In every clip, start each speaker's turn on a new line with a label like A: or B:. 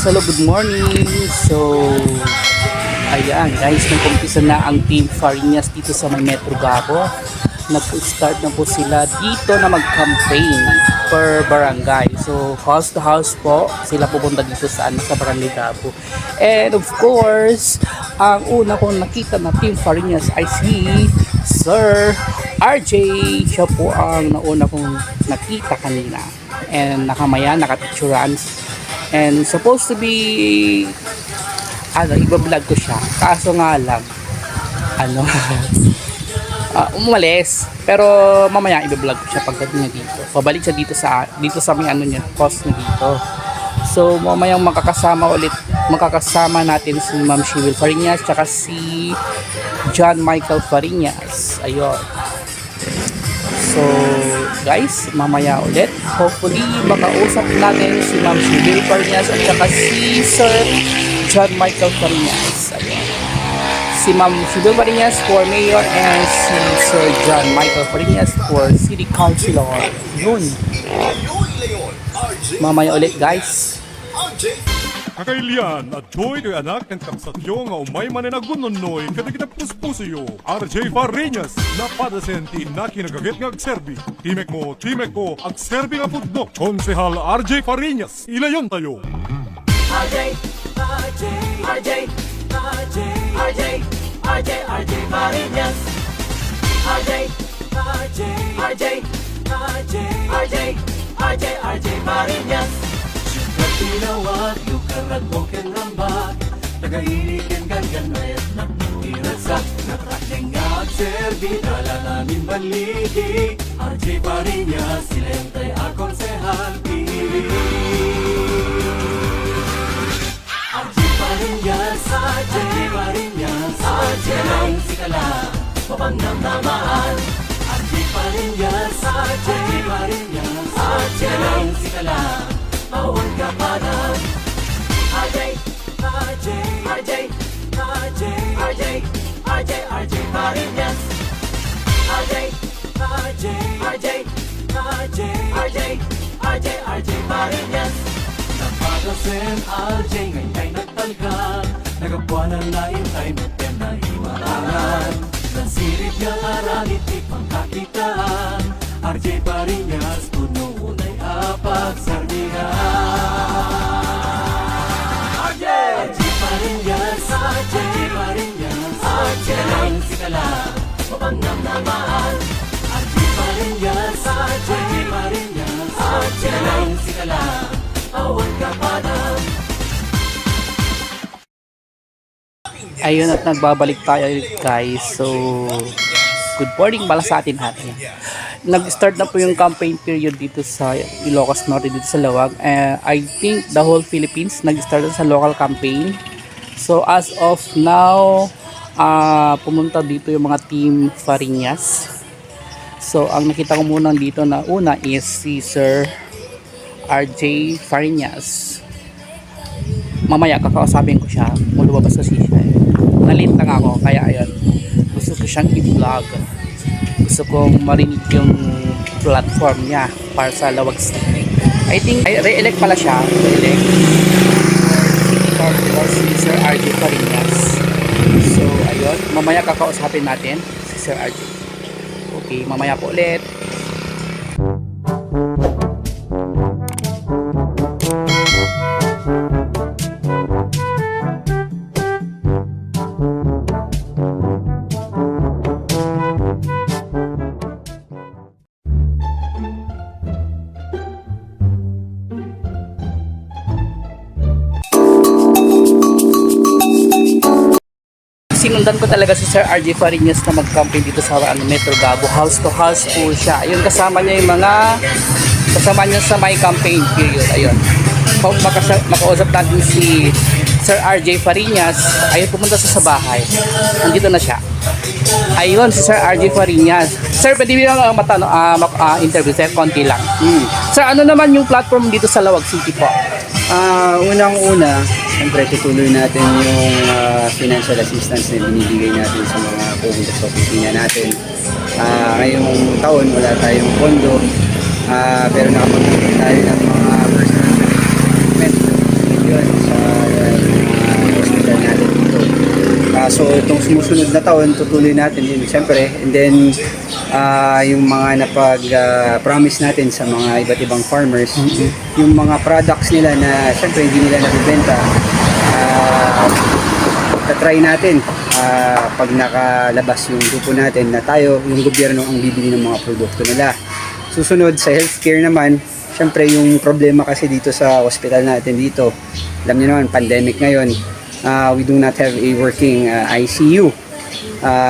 A: hello, good morning. So, ayan guys, nag-umpisa na ang Team Fariñas dito sa may Metro Gabo. Nag-start na po sila dito na mag-campaign per barangay. So, house to house po sila pupunta dito sa Barangay Gabo. And of course, ang una kong nakita na Team Fariñas ay si Sir RJ. Siya po ang nauna kong nakita kanina. And nakamaya, nakapicturan. And supposed to be iba-vlog ko siya. Kaso nga lang umalis. Pero mamaya i-vlog ko siya pagdating niya dito. Pabalik siya dito sa may niya, post niya dito. So mamayang makakasama natin si Ma'am Shewel Fariñas tsaka si John Michael Fariñas. Ayun. So guys, mamaya ulit hopefully makausap natin si Ma'am Shewel Fariñas at tsaka si Sir John Michael Fariñas. Ayun. Si Ma'am Shewel Fariñas for Mayor and si Sir John Michael Fariñas for City Councilor. Yun. Mamaya ulit guys.
B: Kakailian at joy kay anak and kamsatyo nga umay mananagunonoy kada kita puspusiyo. RJ Fariñas na padasenti na kinagagit nga agserbi. Timek ko agserbi nga pudno. Konsehal RJ Fariñas, ilayon tayo.
C: RJ Fariñas. RJ Fariñas. Syukur tinawag, yukarag boken rambak. Tagainikin gangan mayat na irasak. Nakating nga agserbi, dala namin baligi. RJ Fariñas, silentay akonsehal pili. RJ Fariñas, RJ lang sikala, mapangam namaan. RJ Fariñas, RJ lang sikala, mawag kapanan. RJ Fariñas. RJ Fariñas. Napagasen RJ ngayon nagtalkan. Nagabuanan na intay mutem na iwalangan. Nasirit nga aranit ipangkakitaan. RJ Fariñas puno unay apagsarbihan. RJ Fariñas. RJ lang sikala, mapangam namaan. RJ Fariñas. RJ lang sikala, awag kapanan.
A: Ayun at nagbabalik tayo guys. So good morning pala sa atin natin. Nag-start na po yung campaign period dito sa Ilocos Norte, dito sa Lawag. I think the whole Philippines nag-start sa local campaign. So as of now, pumunta dito yung mga Team Fariñas. So ang nakita ko muna dito na una is si Sir RJ Fariñas. Mamaya kakausapin ko siya kung lumabas kasi siya. Nalit lang ako, kaya ayun, gusto ko siyang i-vlog. Gusto kong marinig yung platform niya para sa Lawag City. I think re-elect pala siya, re-elect City Councilor si Sir RJ Fariñas. So ayun, mamaya kakausapin natin si Sir RJ. Okay, mamaya po ulit. Sinundan ko talaga si Sir RJ Fariñas na mag-campaign dito sa Metro Gabo. House to house po siya. Ayun, kasama niya yung kasama niya sa my campaign period. Ayun. Kung makausap natin si Sir RJ Fariñas, ayun, pumunta sa bahay. Nandito na siya. Ayun, si Sir RJ Fariñas. Sir, pwede mo lang interview sir, konti lang. Sir, ano naman yung platform dito sa Lawag City po?
D: Unang-una, siyempre tutuloy natin yung financial assistance na binibigay natin sa mga pumunta sa opisina natin. Ngayong taon wala tayong pondo, pero nakapagbigay tayo ng mga personal equipment yun, sa So itong sumusunod na taon, tutuloy natin yun siyempre. And then yung mga napag-promise natin sa mga iba't ibang farmers, yung mga products nila na siyempre hindi nila nabibenta, try natin pag nakalabas yung grupo natin na tayo, yung gobyerno ang bibili ng mga produkto nila. Susunod sa healthcare naman, siyempre yung problema kasi dito sa hospital natin dito, alam niyo naman, pandemic ngayon, we do not have a working ICU,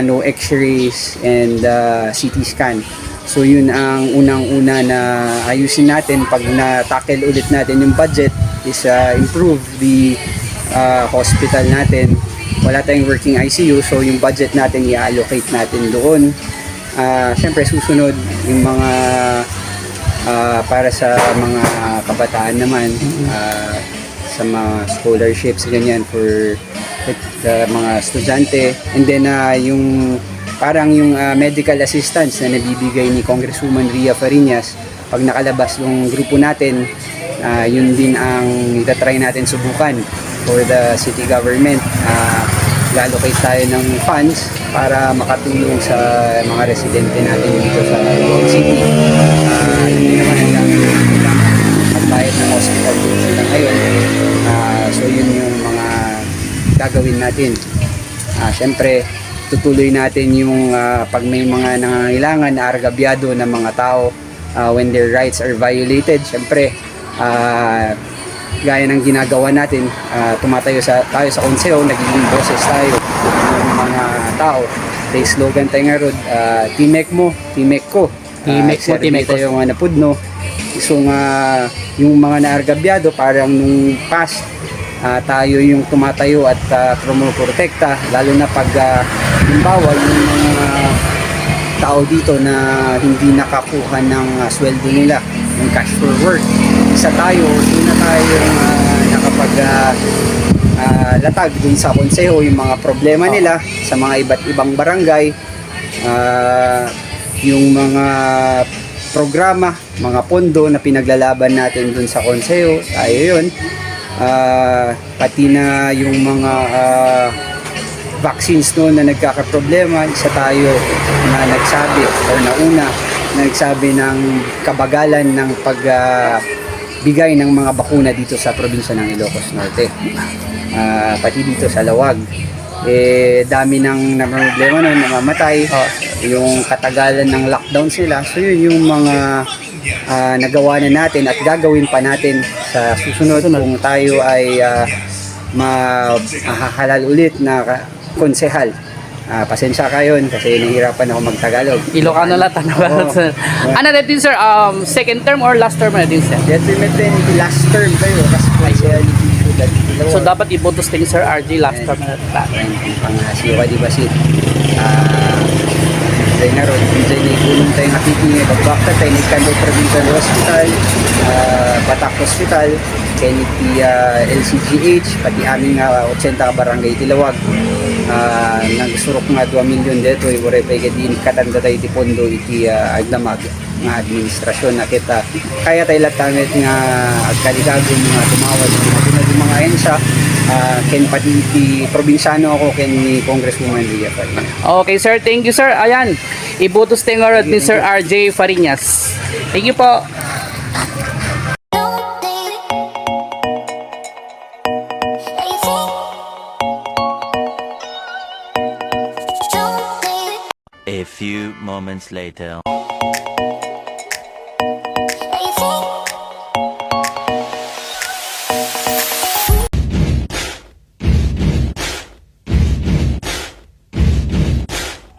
D: no x-rays and CT scan. So yun ang unang-una na ayusin natin pag na-tackle ulit natin yung budget is improve the hospital natin. Wala tayong working ICU, so yung budget natin i-allocate natin doon. Siyempre susunod yung mga para sa mga kabataan naman, sa mga scholarships ganyan for the mga estudyante. And then yung parang yung medical assistance na nabibigay ni Congresswoman Ria Fariñas pag nakalabas yung grupo natin, yun din ang itatry natin subukan for the city government. Allocate tayo ng funds para makatulong sa mga residente natin dito sa city. Hindi naman ang bayad ng hospital sila ngayon. So yun yung mga gagawin natin. Siyempre, tutuloy natin yung pag may mga nangangailangan na argabyado ng mga tao when their rights are violated. Siyempre, gaya ng ginagawa natin, tumatayo tayo sa konseho, nagiging boses tayo ng mga tao. May slogan tayo nga ron, Timek mo, Timek ko.
A: Timek mo, Timek ko.
D: Tayo mga napudno. So yung mga naargabyado, parang nung past, tayo yung tumatayo at promoprotekta, lalo na pag halimbawa yung mga tao dito na hindi nakakuha ng sweldo nila, yung cash for work. Isa tayo, doon na tayo latag dun sa konseho yung mga problema nila sa mga iba't ibang barangay, yung mga programa, mga pondo na pinaglalaban natin dun sa konseho, tayo yun. Pati na yung mga vaccines noon na nagkakaproblema, isa tayo na nagsabi o nauna nagsabi ng kabagalan ng pagbigay ng mga bakuna dito sa probinsya ng Ilocos Norte. Pati dito sa Lawag, dami ng problema noon, namamatay, yung katagalan ng lockdown sila. So yun yung mga nagawa na natin at gagawin pa natin sa susunod kung tayo ay mahahalal ulit na konsehal. Pasensya ka yun kasi nahihirapan ako mag-Tagalog.
A: Ilocano lahat. Ano na din sir, second term or last term na din sir?
D: Definitely last term kayo kasi konsehal
A: So dapat ibotos din Sir RJ last term na natin.
D: Pangasiwa di ba si Dahil na ron, dahil na ikulong tayong nakikingi pagbakta tayo ni Kando Provincial Hospital, Batak Hospital, Kennedy LCGH, pati aming 80 barangay Tilawag. Nagsurok nga 2 milyon dito, iwari pa ikadin katanda tayo ti pondo iti agdamag nga administrasyon na kita. Kaya tayo latanget nga agkaligagong nga tumawad mga ahensya, ken pati iti probinsyano ako ken ni Congresswoman Ria Fariñas.
A: Okay sir, thank you sir. Ayan, ibotos tayo nga ni Sir RJ Fariñas. Thank you po.
E: A few moments later.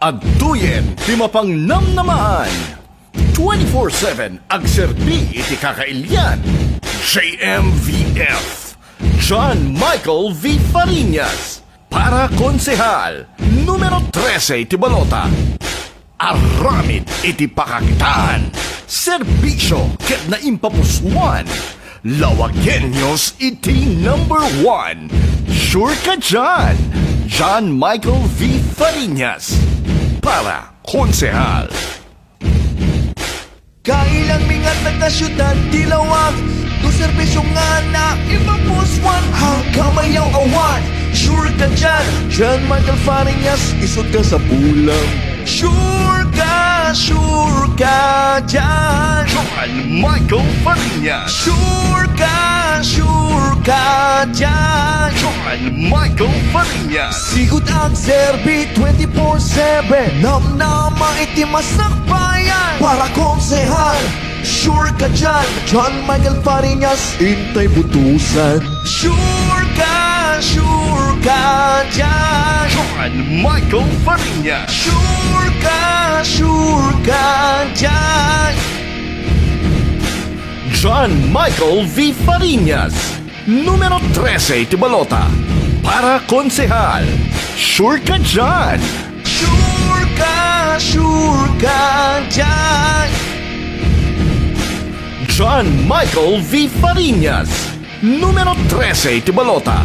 F: Agtuyen, ti mapang namnamaan. 24/7 agserbi iti kakailyan. JMVF John Michael V. Fariñas para konsehal numero 13 iti balota. Aramid iti pakakitaan. Serbisyo ket na impapuswan. Lawagenyos iti number 1. Sure ka dyan, John Michael V. Fariñas para konsehal.
C: Kailang mingat na syudad Tilawag, do serbisyo nga na ipapuswan. Hanggang mayaw awan,
F: Sure ka dyan, John Michael Fariñas, isot ka sa bulang. Sure ka dyan, John Michael Fariñas. Sure ka dyan, John Michael Fariñas. Sigut ang serbi 24/7, namnama itimasak bayan. Para konsehal, sure ka dyan, John Michael Fariñas, intay butusan. Sure ka dyan, John Michael Fariñas. Sure ka dyan. John Michael V. Fariñas, numero 13, Tibalota. Para konsehal, sure ka dyan. Sure ka dyan. John Michael V. Fariñas, numero 13, Tibalota.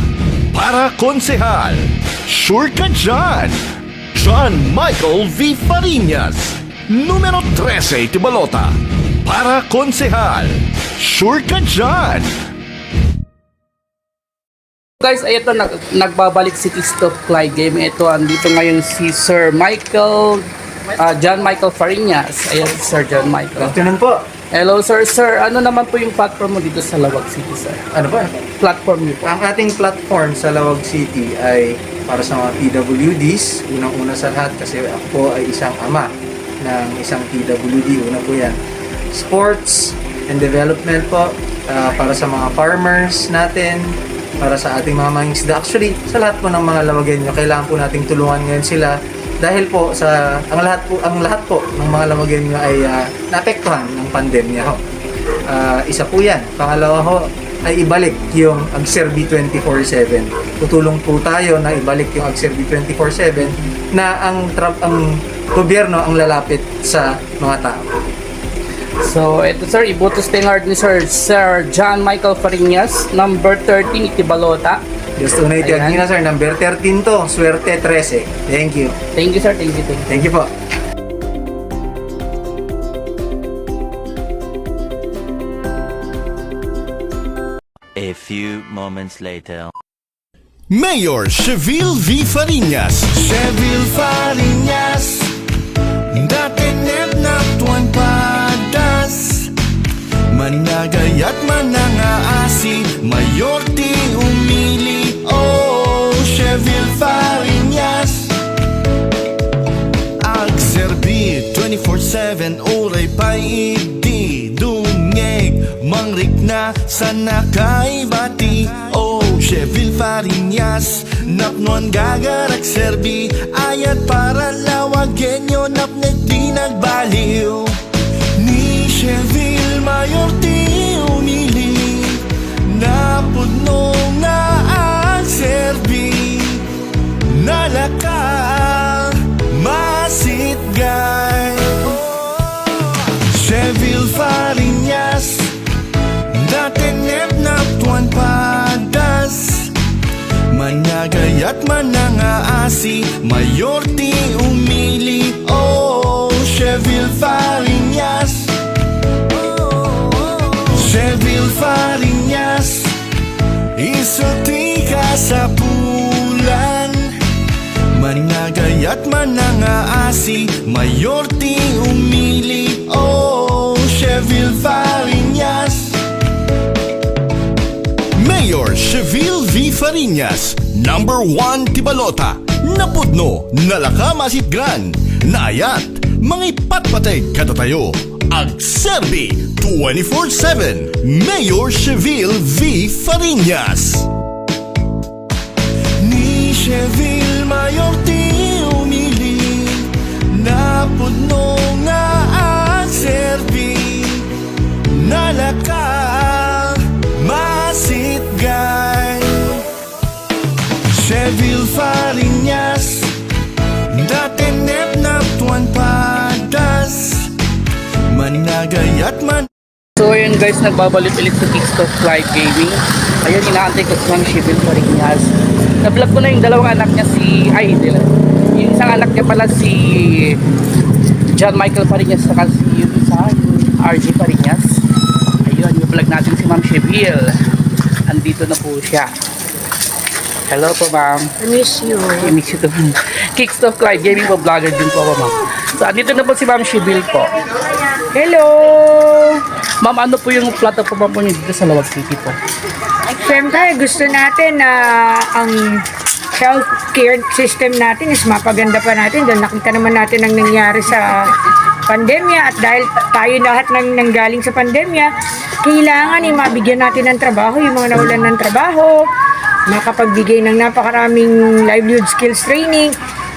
F: Para konsehal, sure ka dyan. John Michael V. Fariñas, numero 13, Tibalota. Para konsehal, sure ka dyan.
A: Guys, ito nagbabalik si Stop Clyde Game. Ito, andito ngayon si Sir Michael, John Michael Fariñas. Ayan, Sir John Michael.
D: Afternoon po.
A: Hello, sir. Sir, ano naman po yung platform mo dito sa Lawag City, sir?
D: Ano ba?
A: Platform niyo po.
D: Ang ating platform sa Lawag City ay para sa mga PWDs. Unang-una sa lahat kasi ako po ay isang ama ng isang PWD. Una po yan. Sports and development po para sa mga farmers natin, para sa ating mga mangingisda. Actually, sa lahat po ng mga Lawagenyo, kailangan po nating tulungan ngayon sila dahil po sa ang lahat po ng mga Lawagenyo ay naapektuhan ng pandemya ho. Isa po 'yan. Pangalawa ho ay ibalik yung Agserbi 24/7. Tutulong po tayo na ibalik yung Agserbi 24/7 na ang gobyerno ang lalapit sa mga tao.
A: So, ito sir, ibutos tingard ni Sir John Michael Fariñas, number 13, Itibalota.
D: Just tunay tiyag na sir, number 13 to, swerte 13. Thank you.
A: Thank you, sir. Thank you.
D: Thank you po.
E: A few moments later.
F: Mayor Cheville V. Fariñas. Cheville Fariñas, dati na tuwan padas. Managayat manangaasi, mayorti umili. Oh, Cheville Fariñas. Agserbi 24/7, oray pa idi. Dungeg, mangrik na sa nakaibati. Oh, Cheville Fariñas, napnon gagarak serbi. Ayat para Lawagenyo, napnet di nagbaliw. Ni Cheville mayorti umili, napudno na ang serbi. Nalaka, masitgay. Cheville Fariñas, dati na tuwan padas. Managayat manangaasi, mayorti umili. Oh, Cheville Fariñas. Cheville Fariñas, isulti ka sa pulan. Managayat manangaasi, mayorti umili. Oh, Cheville Fariñas. Mayor Cheville V. Fariñas, number 1, Tibalota. Napudno, nalakamasidgan. Naayat, mangipatpatay katatayo. Agserbi 24/7, Mayor Cheville V. Fariñas. Ni Cheville mayorti umili, napudno nga ang serbi. Nalaka, masitgay. Cheville Fariñas, dati na tuwan padas. Managayat man.
A: So, ayun guys, nagbabalik ulit sa TikTok Live Gaming. Ayun, inaantay ko si Ma'am Cheville Fariñas. Na-vlog ko na yung dalawang anak niya yung isang anak niya pala si John Michael Fariñas, saka yung isa, RJ Fariñas. Ayun, yung vlog natin si Ma'am Cheville. Andito na po siya. Hello po, ma'am.
G: I miss you.
A: I miss you too. Kickstop Clyde, gaming po, vlogger din po ako, ma'am. So, andito na po si Ma'am Shibil po.
G: Hello!
A: Ma'am, ano po yung platform po niyo dito sa Lawag City po?
G: Siyempre, gusto natin na ang healthcare system natin is mapaganda pa natin. Dahil nakita naman natin ang nangyari sa pandemya at dahil tayo lahat nanggaling sa pandemya, kailangan mabigyan natin ng trabaho yung mga nawalan ng trabaho, makapagbigay ng napakaraming livelihood skills training.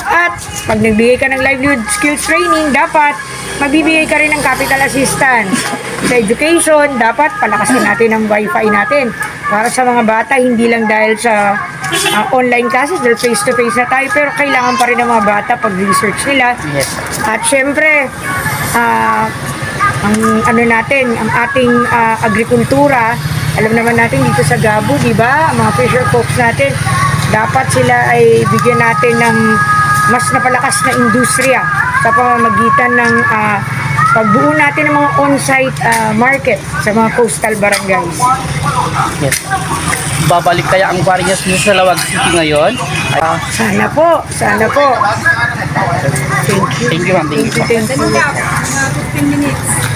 G: At pag nagbigay ka ng livelihood skills training, dapat magbibigay ka rin ng capital assistance. Sa education, dapat palakasin natin ang wifi natin. Para sa mga bata, hindi lang dahil sa online classes, dahil face-to-face na tayo, pero kailangan pa rin ng mga bata pag-research nila.
A: Yes.
G: At syempre, ang ano natin, ang ating agrikultura, alam naman natin dito sa Gabo, di ba? Mga fisher folks natin, dapat sila ay bigyan natin ng mas napalakas na industriya sa pamamagitan ng pagbuo natin ng mga on-site market sa mga coastal barangays.
A: Yes. Babalik kaya ang Guarias dito sa Lawag City ngayon?
G: Sana po, sana po. Thank you.
A: Thank you, ma'am. Thank you po.
G: Thank you.